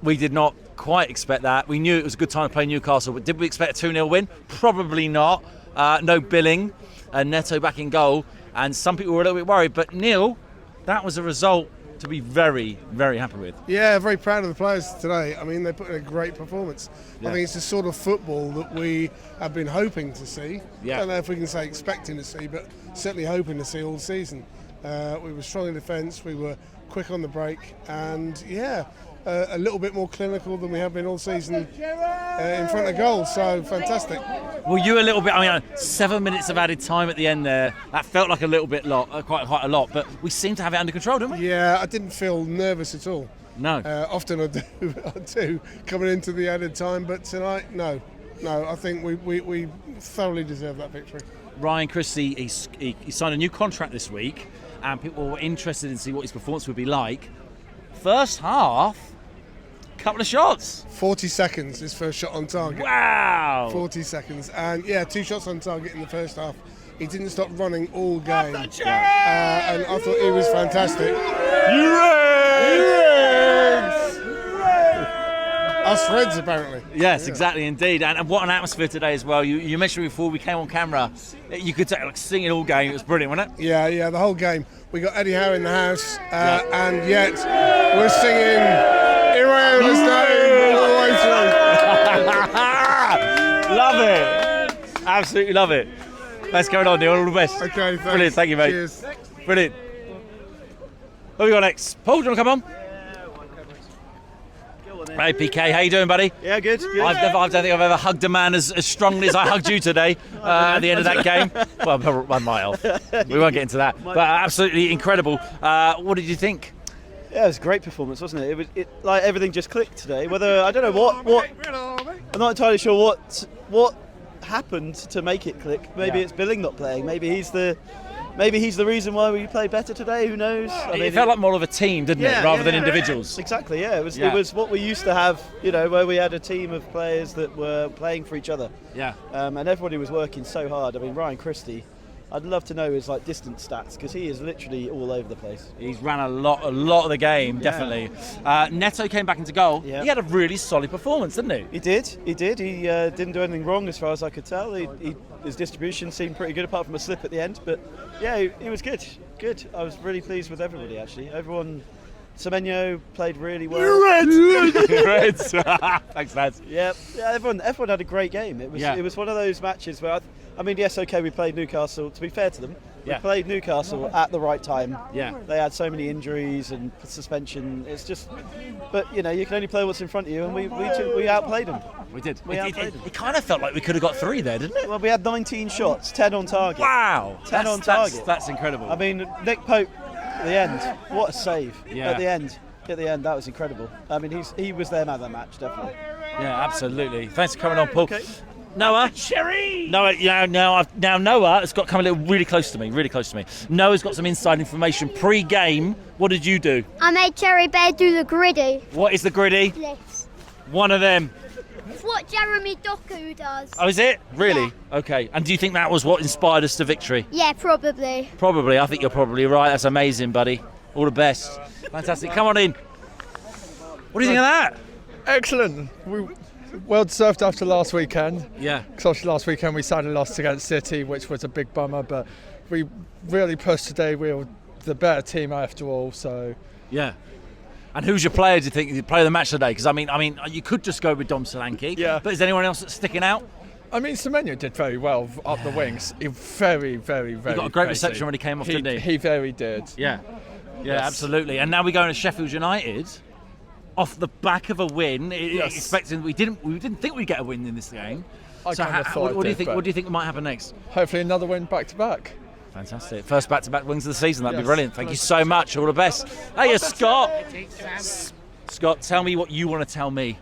We did not quite expect that. We knew it was a good time to play Newcastle, but did we expect a 2-0 win? Probably not. No Billing, Neto back in goal, and some people were a little bit worried. But Neil, that was a result to be very, very happy with. Yeah, very proud of the players today. I mean, they put in a great performance. Yeah. I think it's the sort of football that we have been hoping to see. Yeah. I don't know if we can say expecting to see, but certainly hoping to see all season. We were strong in defence, we were quick on the break, and a little bit more clinical than we have been all season in front of goal, so fantastic. Well, you a little bit, 7 minutes of added time at the end there, that felt like a little bit quite a lot, but we seem to have it under control, didn't we? Yeah, I didn't feel nervous at all. No. Often I do coming into the added time, but tonight, no, I think we thoroughly deserve that victory. Ryan Christie, he signed a new contract this week, and people were interested in see what his performance would be like. First half, couple of shots. 40 seconds, his first shot on target. Wow! 40 seconds. And 2 shots on target in the first half. He didn't stop running all game. And I thought he was fantastic. Us Reds, apparently. Yes, exactly, indeed. And what an atmosphere today as well. You mentioned before we came on camera, you could take singing all game. It was brilliant, wasn't it? Yeah, the whole game. We got Eddie Howe in the house, and yet we're singing Irao's name all the way through. Love it. Absolutely love it. Let's go on, Neil. All the best. Okay, thanks. Brilliant, thank you, mate. Cheers. Brilliant. What have we got next? Paul, do you want to come on? Hey PK, how you doing, buddy? Yeah, good. I don't think I've ever hugged a man as strongly as I hugged you today at the end of that game. Well, 1 mile. We won't get into that. But absolutely incredible. What did you think? Yeah, it was a great performance, wasn't it? It like everything just clicked today. Whether I don't know what I'm not entirely sure what happened to make it click. Maybe it's Billing not playing. Maybe he's the reason why we played better today. Who knows? It felt like more of a team, didn't it, rather than individuals? Exactly. Yeah, it was what we used to have. Where we had a team of players that were playing for each other. Yeah. And everybody was working so hard. I mean, Ryan Christie, I'd love to know his distance stats because he is literally all over the place. He's ran a lot of the game, definitely. Neto came back into goal. Yeah. He had a really solid performance, didn't he? He did. He didn't do anything wrong as far as I could tell. His distribution seemed pretty good apart from a slip at the end. But yeah, he was good. Good. I was really pleased with everybody actually. Everyone. Semenyo played really well. Reds. Thanks, lads. Yeah. Everyone had a great game. It was one of those matches where we played Newcastle. To be fair to them, we played Newcastle at the right time. Yeah. They had so many injuries and suspension. It's just, but you can only play what's in front of you, and we outplayed them. We did. Outplayed them. It kind of felt like we could have got 3 there, didn't it? Well, we had 19 shots, 10 on target. Wow. 10 on target. That's incredible. I mean, Nick Pope at the end, what a save. Yeah. At the end, that was incredible. I mean, he was their man of the match, definitely. Yeah, absolutely. Thanks for coming on, Paul. Okay. Noah. Cherry! Noah, now Noah has got come a little really close to me. Noah's got some inside information pre-game. What did you do? I made Cherry Bear do the griddy. What is the griddy? This. One of them. It's what Jeremy Doku does. Oh, is it? Really? Yeah. Okay. And do you think that was what inspired us to victory? Yeah, probably. Probably. I think you're probably right. That's amazing, buddy. All the best. Fantastic. Come on in. What do you think of that? Excellent. Well deserved after last weekend. Yeah. Because last weekend we sadly lost against City, which was a big bummer, but we really pushed today. We were the better team after all, so... Yeah. And who's your player, do you think, player of the match today? Because, I mean, you could just go with Dom Solanke. Yeah. But is anyone else that's sticking out? I mean, Semenyo did very well up the wings. He very, very, very... He got a great crazy. reception when he came off, didn't he? He very did. Yeah. Yeah, Yes. absolutely. And now we're going to Sheffield United off the back of a win. Yes. Expecting we didn't think we'd get a win in this game. I kind of thought what do you it think? did, What do you think might happen next? Hopefully another win back to back. Fantastic. First back-to-back wins of the season. That'd be Yes. brilliant. Thank you so much. All the best. Hey, Scott. Scott, tell me what you want to tell me.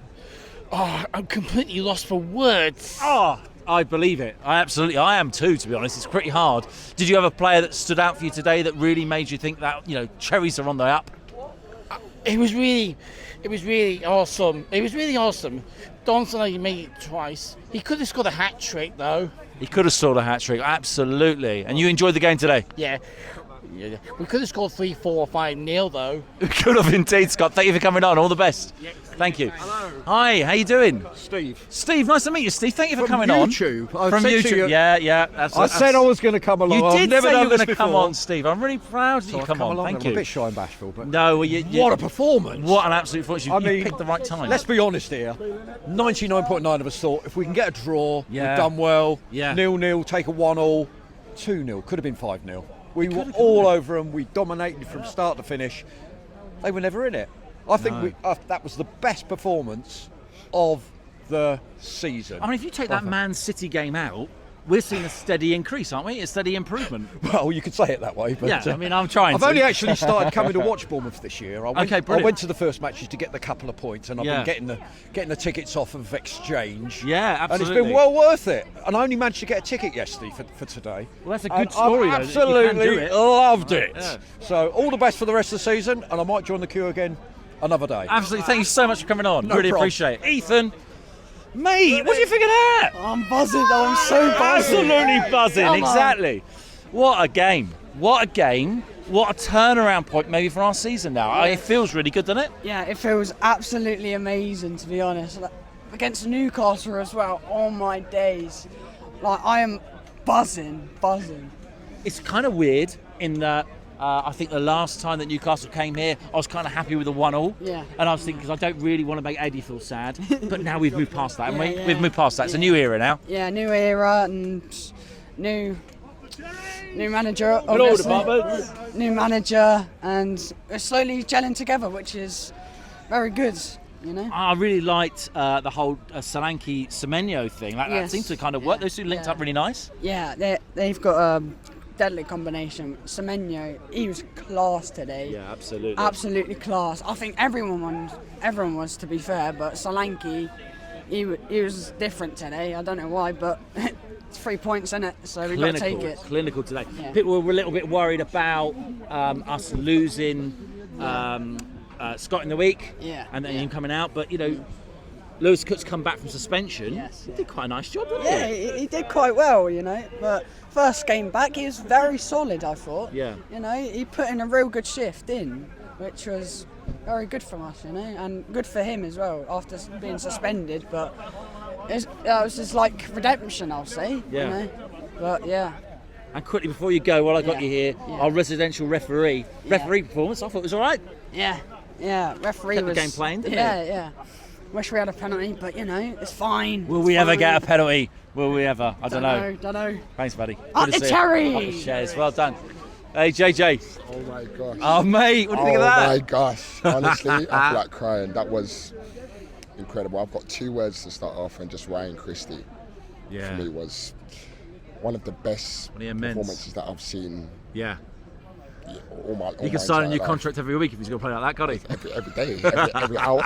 Oh, I'm completely lost for words. Oh, I believe it. I am too, to be honest. It's pretty hard. Did you have a player that stood out for you today that really made you think that, Cherries are on the up? It was really awesome. It was really awesome. Dom Solanke made it twice. He could have scored a hat trick though. He could have scored a hat trick, absolutely. And you enjoyed the game today? Yeah. Yeah. We could have scored 3, 4, or 5-0 though. We could have indeed, Scott. Thank you for coming on. All the best. Thank you. Hello. Hi, how you doing? Steve. Steve, nice to meet you, Steve. Thank you for coming YouTube. on. From YouTube. Yeah. I said I was going to come along. You I've did never say done you were this going to come before. on, Steve. I'm really proud that So you I've come on. along. Thank I'm you. a bit shy and bashful, but No, what a performance! What an absolute performance. You I mean, picked the right time. Let's be honest here. 99.9 of us thought if we can get a draw, Yeah. we've done well. Yeah. 0-0, take a 1-all, 2-0, could have been 5-0. We were all over them. We dominated from start to finish. They were never in it. I think that was the best performance of the season. I mean, if you take that Man City game out, we're seeing a steady increase, aren't we? A steady improvement. Well, you could say it that way, but Yeah, I mean, I'm trying I've to. only actually started coming to watch Bournemouth this year. I Okay, I brilliant. went to the first matches to get the couple of points, and I've Yeah. been getting the tickets off of Exchange. Yeah, And absolutely. it's been well worth it. And I only managed to get a ticket yesterday for today. Well, that's a And good story, I've though, that you can do absolutely it. loved it. Yeah. So all the best for the rest of the season, and I might join the queue again another day. Absolutely. Thank you so much for coming on. No really problem. appreciate it. Ethan, mate, what do you think of that? I'm buzzing. I'm so buzzing. Absolutely buzzing. Come on. Exactly. What a game. What a game. What a turnaround point maybe for our season now. It feels really good, doesn't it? Yeah, it feels absolutely amazing, to be honest. Like, against Newcastle as well. Oh my days. Like, I am buzzing. It's kind of weird in that I think the last time that Newcastle came here, I was kind of happy with the 1-1. Yeah. And I was thinking, because I don't really want to make Eddie feel sad. But now we've moved past that, haven't we? Yeah. We've moved past that. It's a new era now. Yeah, new era and new manager, obviously. New manager, and we're slowly gelling together, which is very good, you know. I really liked the whole Solanke Semenyo thing. That Yes. seemed to kind of work. Yeah. Those two linked Yeah. up really nice. Yeah, they've got a deadly combination. Semenyo, he was class today. Yeah, absolutely. Absolutely class. I think everyone was, to be fair, but Solanke, he was different today. I don't know why, but it's 3 points in it, so we've got to take it. Clinical today. Yeah. People were a little bit worried about us losing Scott in the week, and then him coming out. But you know, Lewis Cook's come back from suspension. Yes. He did quite a nice job, didn't Yeah, he? he did quite well, you know. But first game back, he was very solid, I thought. Yeah. You know, he put in a real good shift in, which was very good from us, you know, and good for him as well after being suspended. But that was just like redemption, I'll say. Yeah. You know? But yeah. And quickly before you go, while I got Yeah. you here, Yeah. our residential referee performance, I thought it was all right. Yeah. Referee Kept the was game playing, didn't Yeah. Wish we had a penalty, but you know, it's fine. Will It's we ever fine. get a penalty? Will we ever? I don't know. Don't know. Thanks, buddy. Up Good to the see you. cherries! Up the cherries. Well done. Hey, JJ. Oh my gosh. Oh, mate. What do you think of Oh that? my gosh. Honestly, I feel like crying. That was incredible. I've got 2 words to start off, and just Ryan Christie for me was one of the best What he immense. performances that I've seen. Yeah. All my He can sign a new contract every week if he's going to play like that, can't he? every day, every hour.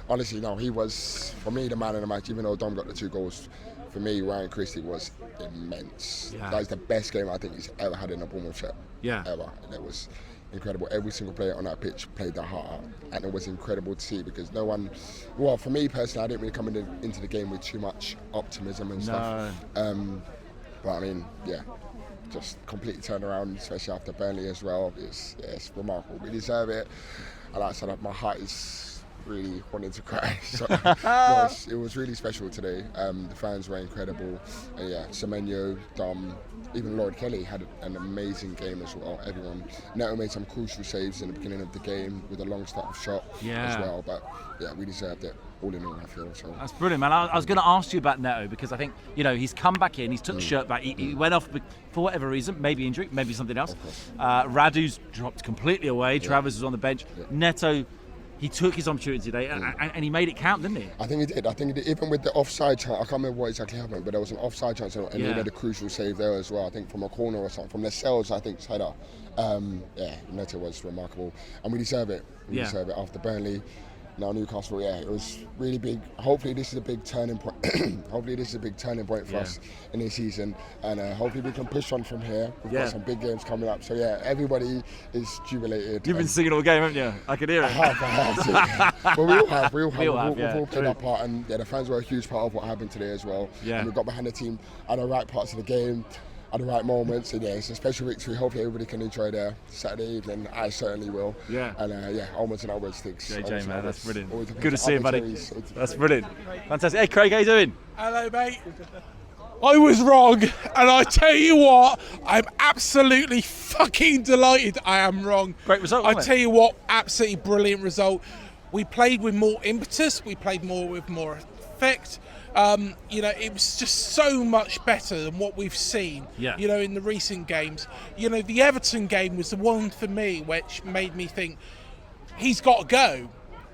Honestly, no, he was, for me, the man of the match. Even though Dom got the 2 goals, for me, Ryan Christie was immense. Yeah. That was the best game I think he's ever had in a Bournemouth shirt. Yeah. Ever. And it was incredible. Every single player on that pitch played their heart out. And it was incredible to see because no one, well, for me personally, I didn't really come into the game with too much optimism and stuff. But I mean, yeah. Just completely turned around, especially after Burnley as well. It's remarkable. We deserve it. And like I said, my heart is really wanting to cry. So no, it was really special today. The fans were incredible. And yeah, Semenyo, Dom, even Lord Kelly had an amazing game as well. Everyone. Neto made some crucial saves in the beginning of the game with a long start shot as well. But yeah, we deserved it. All in all, I feel so. That's brilliant, man. I was going to ask you about Neto because I think, you know, he's come back in, he's took the shirt back, he went off for whatever reason, maybe injury, maybe something else. Radu's dropped completely away, Travers was on the bench. Neto, he took his opportunity today and he made it count, didn't he? I think he did. Even with the offside chance, I can't remember what exactly happened, but there was an offside chance and he made a crucial save there as well. I think from a corner or something, from the cells, I think, header. Neto was remarkable. And we deserve it. We deserve it after Burnley. Now Newcastle, it was really big. Hopefully this is a big turning point. For us in this season, and hopefully we can push on from here. We've got some big games coming up, so everybody is jubilated. You've been singing all game, haven't you? I could hear it. I have. Well, we all have. We've all played true. our part, and the fans were a huge part of what happened today as well. Yeah. And we got behind the team at the right parts of the game. at the right moments. And yeah, it's a special victory. Hopefully everybody can enjoy their Saturday evening. I certainly will. Yeah. And onwards and outwards, sticks. JJ, man, that's brilliant. Always Good to see you, buddy. opportunities. That's brilliant. Fantastic. Hey, Craig, how you doing? Hello, mate. I was wrong, and I tell you what, I'm absolutely fucking delighted I am wrong. Great result, I wasn't it? tell you what, absolutely brilliant result. We played with more impetus, we played with more effect. It was just so much better than what we've seen, in the recent games. The Everton game was the one for me which made me think he's got to go.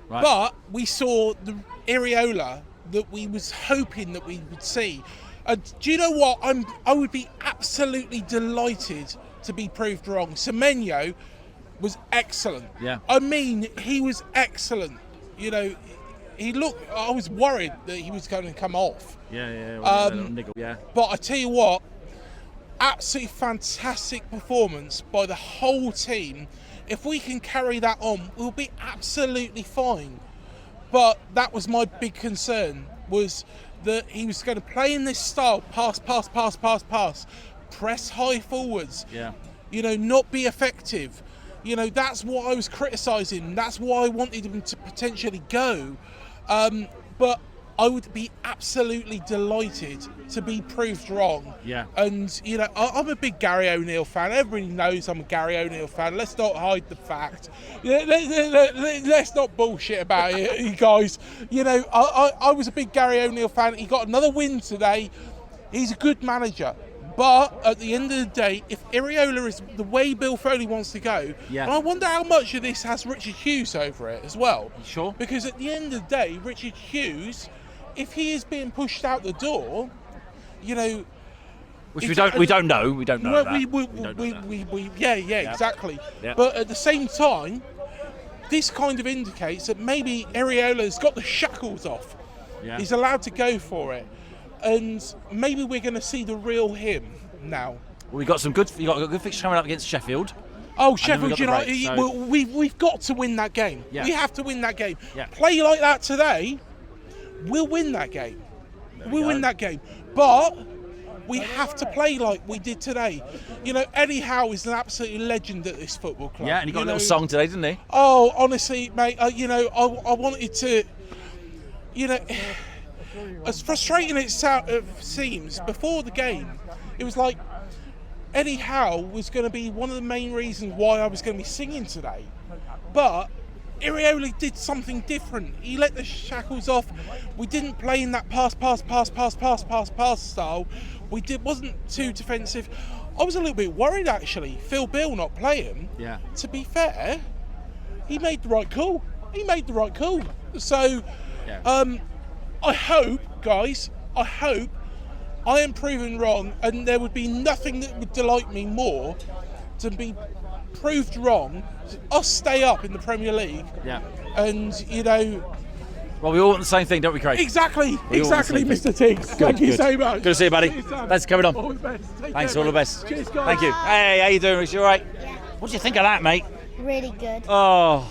Right. But we saw the Areola that we was hoping that we would see. Do you know what? I would be absolutely delighted to be proved wrong. Semenyo was excellent. Yeah. I mean, he was excellent. I was worried that he was going to come off. Yeah. But I tell you what, absolutely fantastic performance by the whole team. If we can carry that on, we'll be absolutely fine. But that was my big concern, was that he was going to play in this style, pass, press high forwards, not be effective. That's what I was criticising. That's why I wanted him to potentially go. But I would be absolutely delighted to be proved wrong. Yeah. And, I'm a big Gary O'Neill fan. Everybody knows I'm a Gary O'Neill fan. Let's not hide the fact. Let's not bullshit about it, you guys. I was a big Gary O'Neill fan. He got another win today. He's a good manager. But at the end of the day, if Areola is the way Bill Foley wants to go, and I wonder how much of this has Richard Hughes over it as well. Sure. Because at the end of the day, Richard Hughes, if he is being pushed out the door, which we don't know. We don't know that. Exactly. Yeah. But at the same time, this kind of indicates that maybe Areola's got the shackles off. Yeah. He's allowed to go for it. And maybe we're going to see the real him now. Well, you got a good fixture coming up against Sheffield. Oh, Sheffield United. United! So we've got to win that game. Yeah. We have to win that game. Yeah. Play like that today, we'll win that game. We'll win that game. But we have to play like we did today. Eddie Howe is an absolute legend at this football club. Yeah, and he got a little song today, didn't he? Oh, honestly, mate. I wanted to. As frustrating as it seems, before the game, it was like Eddie Howe was going to be one of the main reasons why I was going to be singing today. But Areola did something different. He let the shackles off. We didn't play in that pass style. Wasn't too defensive. I was a little bit worried, actually. Phil Bill not playing. Yeah. To be fair, he made the right call. So, I hope, guys, I am proven wrong, and there would be nothing that would delight me more to be proved wrong, us stay up in the Premier League. Yeah. And, Well, we all want the same thing, don't we, Craig? Exactly, Mr. Tiggs. Thank you so much. Good to see you, buddy. Thanks for coming on. All the best. Thanks, all the best. Cheers, guys. Thank you. Hey, how you doing, Rich? You all right? Yeah. What do you think of that, mate? Really good. Oh,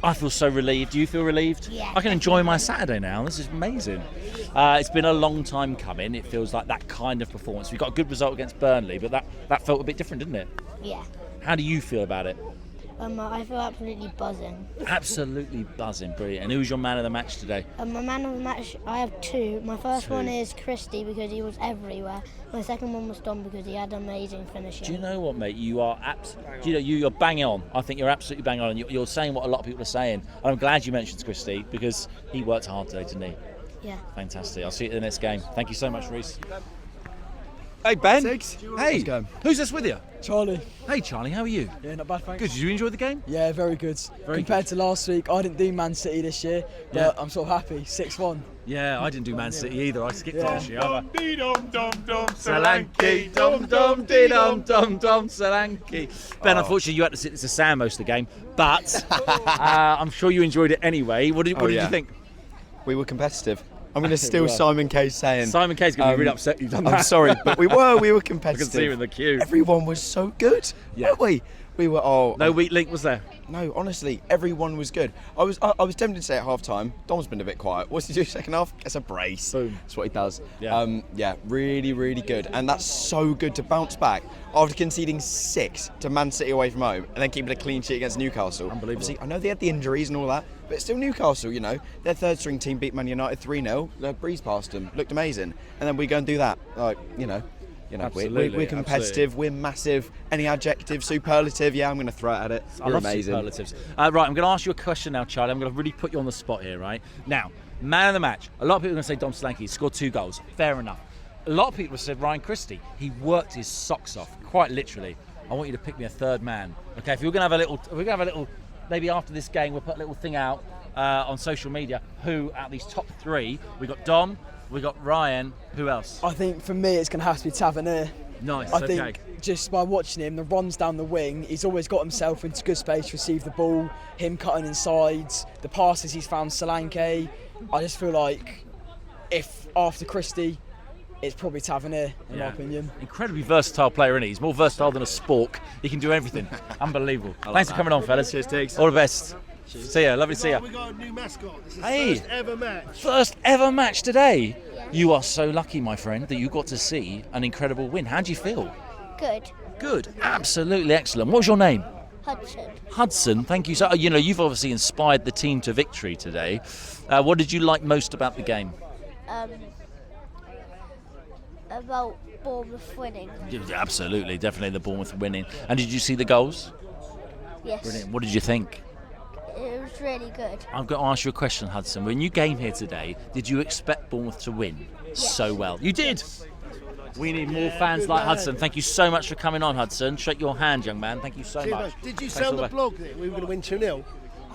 I feel so relieved. Do you feel relieved? Yeah. I can enjoy my Saturday now. This is amazing. It's been a long time coming. It feels like that kind of performance. We got a good result against Burnley, but that felt a bit different, didn't it? Yeah. How do you feel about it? I feel absolutely buzzing. Absolutely buzzing, brilliant. And who's your man of the match today? My man of the match, I have two. My first one is Christie because he was everywhere. My second one was Dom because he had amazing finishing. Do you know what, mate? You are you're bang on. I think you're absolutely bang on. And you're saying what a lot of people are saying. And I'm glad you mentioned Christie because he worked hard today, didn't he? Yeah. Fantastic. I'll see you at the next game. Thank you so much, Reece. Hey, Ben. Hey, who's this with you? Charlie. Hey, Charlie, how are you? Yeah, not bad, thanks. Good. Did you enjoy the game? Yeah, very good. Compared to last week, I didn't do Man City this year, but I'm sort of happy. 6-1. Yeah, I didn't do Man City either. I skipped it this year. Solanke, Dom Solanke. Ben, unfortunately, you had to sit as a Sam most of the game, but I'm sure you enjoyed it anyway. What did you think? We were competitive. I'm going to steal Simon K's saying. Simon K's going to be really upset you've done that. I'm sorry, but we were competitive. I can see you in the queue. Everyone was so good, weren't we? We were No weak link was there? No, honestly, everyone was good. I was tempted to say at half time, Dom's been a bit quiet. What's he do second half? Gets a brace. Boom. That's what he does. Yeah. Really, really good. And that's so good to bounce back after conceding 6 to Man City away from home and then keeping a clean sheet against Newcastle. Unbelievable. Obviously, I know they had the injuries and all that, but still Newcastle, you know. Their third string team beat Man United 3-0. They breezed past them. Looked amazing. And then we go and do that. Like, you know, we're competitive, absolutely. we're massive. Any adjective, superlative, I'm going to throw it at it. I You're love amazing. superlatives. Right, I'm going to ask you a question now, Charlie. I'm going to really put you on the spot here, right? Now, man of the match. A lot of people are going to say Dom Solanke. He scored 2 goals. Fair enough. A lot of people have said Ryan Christie. He worked his socks off, quite literally. I want you to pick me a third man. Okay, if we're going to have a little, maybe after this game, we'll put a little thing out on social media. Who out of these top 3? We got Dom, we got Ryan. Who else? I think for me it's going to have to be Tavernier. Nice. I think just by watching him, the runs down the wing, he's always got himself into good space to receive the ball, him cutting inside, the passes he's found Solanke. I just feel like if after Christie, it's probably Tavernier, in my opinion. Incredibly versatile player, isn't he? He's more versatile than a spork. He can do everything. Unbelievable. Thanks for coming on, fellas. Cheers, Tiggs. All the best. See ya. Lovely to see ya. We got a new mascot. This is Hey. first ever match. First ever match today. You are so lucky, my friend, that you got to see an incredible win. How do you feel? Good. Good. Absolutely excellent. What was your name? Hudson. Hudson. Thank you. So, you know, you've obviously inspired the team to victory today. What did you like most about the game? About Bournemouth winning. Yeah, absolutely. Definitely the Bournemouth winning. And did you see the goals? Yes. Brilliant. What did you think? It was really good. I've got to ask you a question, Hudson. When you came here today, did you expect Bournemouth to win so well? You did. We need more fans like Hudson. Thank you so much for coming on, Hudson. Shake your hand, young man. Thank you so much. Did you Thanks say on all the blog that we were going to win 2-0?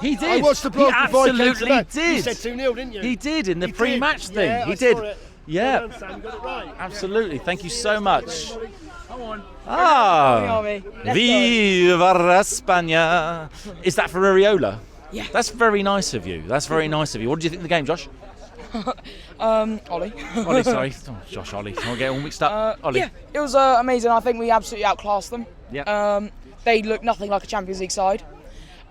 He did. I watched the blog he before I came absolutely today. did. You said 2-0, didn't you? He did in the He pre-match did. thing. Yeah, He I did. saw it. Yeah. Well done, Sam. You got it right. Absolutely. Thank you so much. Come on. Viva España. Is that for Areola? Yeah. That's very nice of you. That's very nice of you. What did you think of the game, Josh? Ollie. Ollie, sorry. Oh, Josh, Ollie. I'll get all mixed up. Ollie. Yeah, it was amazing. I think we absolutely outclassed them. Yeah. They looked nothing like a Champions League side.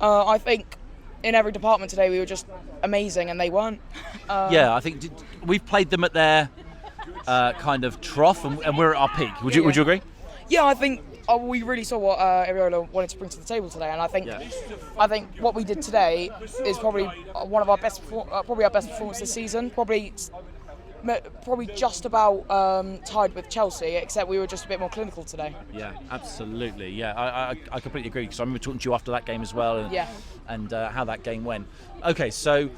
I think in every department today we were just amazing, and they weren't. Yeah, I think we've played them at their kind of trough, and we're at our peak. Would you agree? Yeah, I think we really saw what Areola wanted to bring to the table today, and I think what we did today is probably one of our best, probably our best performance this season. Probably just about tied with Chelsea, except we were just a bit more clinical today. Yeah, absolutely. Yeah, I completely agree, because I remember talking to you after that game as well, and how that game went. Okay, so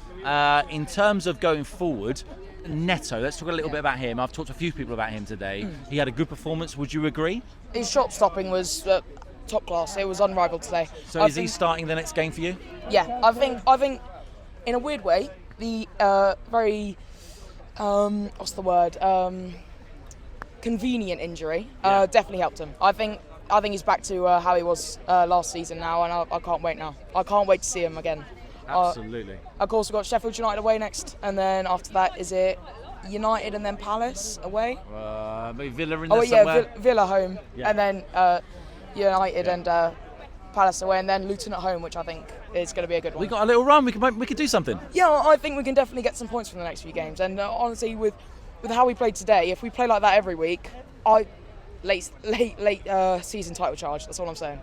in terms of going forward, Neto, let's talk a little bit about him. I've talked to a few people about him today. He had a good performance. Would you agree? His shot stopping was top class. It was unrivaled today. So is he starting the next game for you? Yeah, I think in a weird way, the very what's the word? Convenient injury definitely helped him. I think he's back to how he was last season now, and I can't wait now. I can't wait to see him again. Absolutely. Of course, we've got Sheffield United away next, and then after that, is it United and then Palace away? Maybe Villa in there somewhere. Villa home, Yeah. and then United and Palace away, and then Luton at home, which I think is going to be a good one. We got a little run. We could do something. Yeah, I think we can definitely get some points from the next few games. And honestly, with how we played today, if we play like that every week, late season title charge. That's all I'm saying.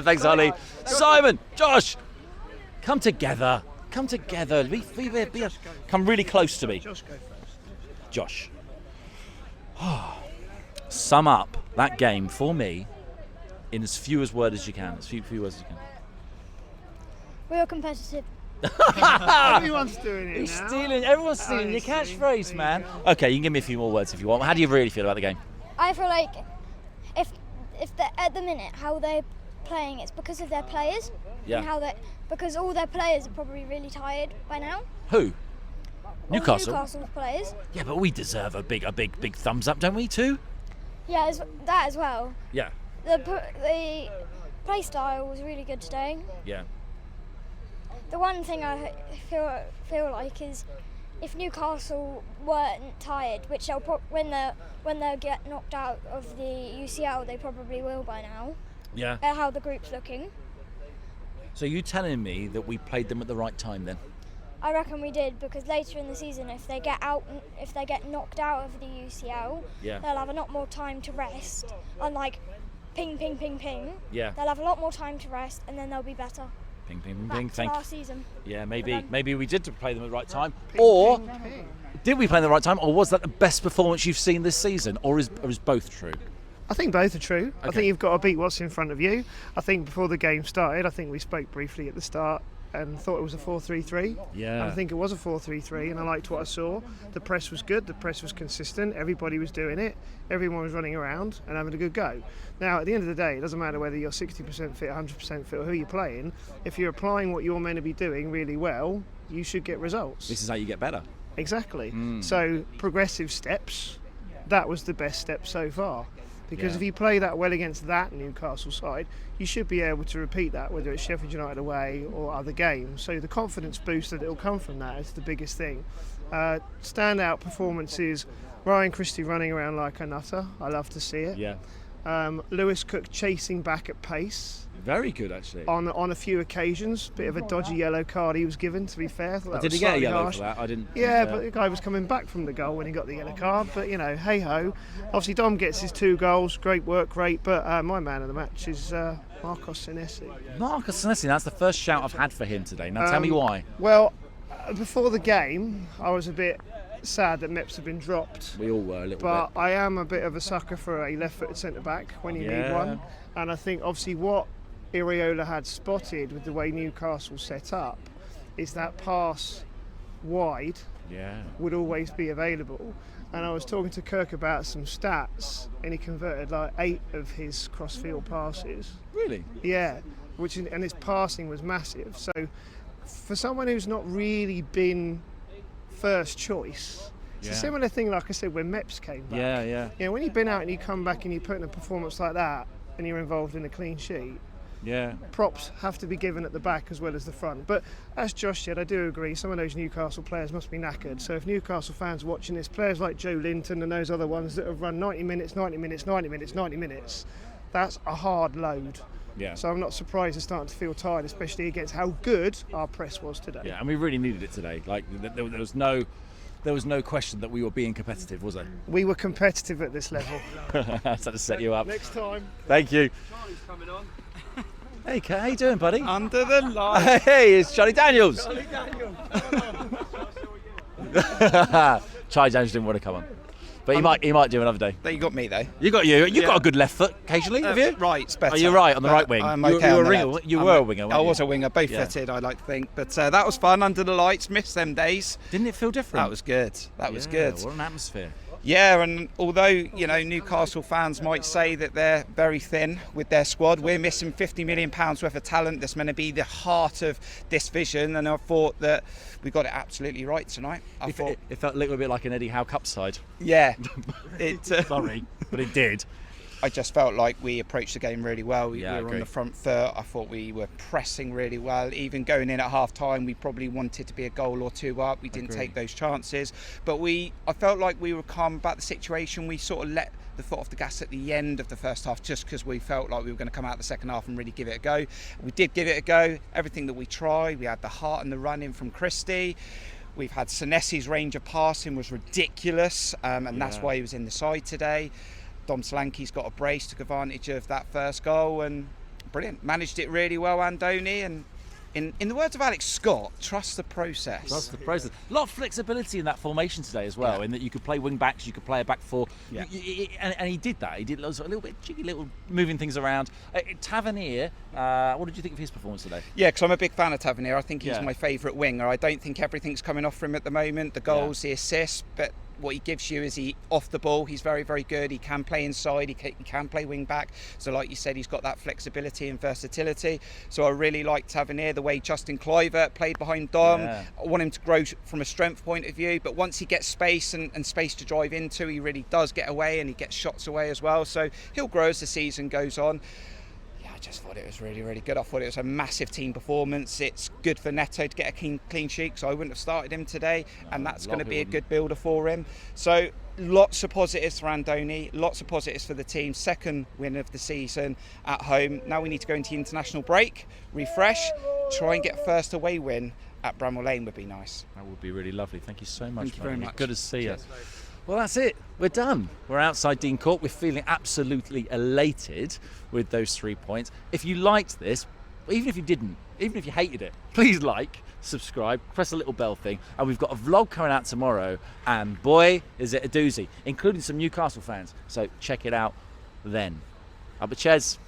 Thanks, Ollie. Simon, Josh, come together. Come together. Come really close to me. Josh. Sum up that game for me in as few words as you can. As few words as you can. We were competitive. Everyone's doing it He's now. Everyone's stealing your catchphrase, man. Okay, you can give me a few more words if you want. How do you really feel about the game? I feel like if they're at the minute how they're playing, it's because of their players. Yeah. And because all their players are probably really tired by now. Who? Newcastle. Newcastle's players. Yeah, but we deserve a big thumbs up, don't we? Too. Yeah, that as well. Yeah. The play style was really good today. Yeah. The one thing I feel like is if Newcastle weren't tired, which they'll when they get knocked out of the UCL, they probably will by now. Yeah. how the group's looking. So you telling me that we played them at the right time then? I reckon we did, because later in the season, if they get knocked out of the UCL, Yeah. they'll have a lot more time to rest. Unlike ping, ping, ping, ping. Yeah. They'll have a lot more time to rest, and then they'll be better. Ping, ping, ping, Back ping. to Thank. last season. Yeah, For maybe them. we did play them at the right time, or did we play them at the right time, or was that the best performance you've seen this season, or is both true? I think both are true. I Okay. think you've got to beat what's in front of you. I think before the game started, I think we spoke briefly at the start and thought it was a 4-3-3. Yeah. And I think it was a 4-3-3, and I liked what I saw. The press was good, the press was consistent, everybody was doing it, everyone was running around and having a good go. Now, at the end of the day, it doesn't matter whether you're 60% fit, 100% fit, or who you're playing. If you're applying what you're meant to be doing really well, you should get results. This is how you get better. Exactly. Mm. So, progressive steps, that was the best step so far. Because Yeah. if you play that well against that Newcastle side, you should be able to repeat that, whether it's Sheffield United away or other games. So the confidence boost that will come from that is the biggest thing. Standout performances, Ryan Christie running around like a nutter. I love to see it. Yeah. Lewis Cook chasing back at pace. Very good, actually. On a few occasions, bit of a dodgy yellow card he was given, to be fair. I thought that Did was he get a slightly yellow harsh. for that? I didn't. Yeah, but the guy was coming back from the goal when he got the yellow card. But, you know, hey-ho. Obviously, Dom gets his 2 goals. Great work, great. But my man of the match is Marcos Senesi. Marcos Senesi, that's the first shout I've had for him today. Now tell me why. Well, before the game, I was a bit sad that Meps had been dropped. We all were a little But bit. I am a bit of a sucker for a left-footed centre-back when you need one. And I think, obviously, what Iriola had spotted with the way Newcastle set up is that pass wide would always be available. And I was talking to Kirk about some stats, and he converted like 8 of his cross-field passes. Really? Yeah, and his passing was massive. So for someone who's not really been first choice, it's a similar thing, like I said, when Meps came back. Yeah. You know, when you've been out and you come back and you put in a performance like that and you're involved in a clean sheet, Yeah. props have to be given at the back as well as the front. But as Josh said, I do agree, some of those Newcastle players must be knackered. So if Newcastle fans are watching this, players like Joe Linton and those other ones that have run 90 minutes, that's a hard load. Yeah. So I'm not surprised they're starting to feel tired, especially against how good our press was today. Yeah, and we really needed it today. Like there was no question that we were being competitive, was there? We were competitive at this level. That's to set you up. Next time. Thank you. Charlie's coming on. Hey, how you doing, buddy? Under the lights. Hey, it's Charlie Daniels. Charlie Daniels. Charlie Daniels didn't want to come on, but he might do another day. You got me though. You got a good left foot occasionally, have you? Right, it's better. Oh, you're right on the right wing. I'm You- okay you on were the a winger, left. you were a winger, I weren't you? was a winger, both Yeah. fitted, I like to think. But that was fun under the lights. Missed them days. Didn't it feel different? That was good. That was good. What an atmosphere. Yeah, and although, you know, Newcastle fans might say that they're very thin with their squad, we're missing £50 million worth of talent that's meant to be the heart of this vision, and I thought that we got it absolutely right tonight. I thought, It felt a little bit like an Eddie Howe Cup side. yeah. Sorry, but it did. I just felt like we approached the game really well. We Yeah, I were on agree. the front foot. I thought we were pressing really well. Even going in at half time, we probably wanted to be a goal or two up. We didn't take those chances. But I felt like we were calm about the situation. We sort of let the foot off the gas at the end of the first half just because we felt like we were going to come out the second half and really give it a go. We did give it a go. Everything that we tried, we had the heart and the run in from Christie. We've had Senesi's range of passing was ridiculous, and that's why he was in the side today. Dom Solanke's got a brace, took advantage of that first goal, and brilliant. Managed it really well, Andoni. And in the words of Alex Scott, trust the process. Trust the process. A lot of flexibility in that formation today as well, in that you could play wing backs, you could play a back four. Yeah. And he did that. He did a little bit cheeky, little moving things around. Tavernier, what did you think of his performance today? Yeah, because I'm a big fan of Tavernier. I think he's Yeah. my favourite winger. I don't think everything's coming off for him at the moment, the goals, the assists, but what he gives you is he off the ball, he's very, very good. He can play inside, he can play wing back. So like you said, he's got that flexibility and versatility. So I really like Tavernier, the way Justin Kluivert played behind Dom. Yeah. I want him to grow from a strength point of view, but once he gets space and space to drive into, he really does get away, and he gets shots away as well. So he'll grow as the season goes on. I just thought it was really, really good. I thought it was a massive team performance. It's good for Neto to get a clean sheet, so I wouldn't have started him today, and that's going to be a good builder for him. So lots of positives for Andoni, lots of positives for the team. Second win of the season at home. Now we need to go into the international break, refresh, try and get first away win at Bramall Lane would be nice. That would be really lovely. Thank you so much. Thank you very much. Good to see you. Well, that's it. We're done. We're outside Dean Court. We're feeling absolutely elated with those 3 points. If you liked this, even if you didn't, even if you hated it, please like, subscribe, press the little bell thing. And we've got a vlog coming out tomorrow. And boy, is it a doozy, including some Newcastle fans. So check it out then. Up the Ches.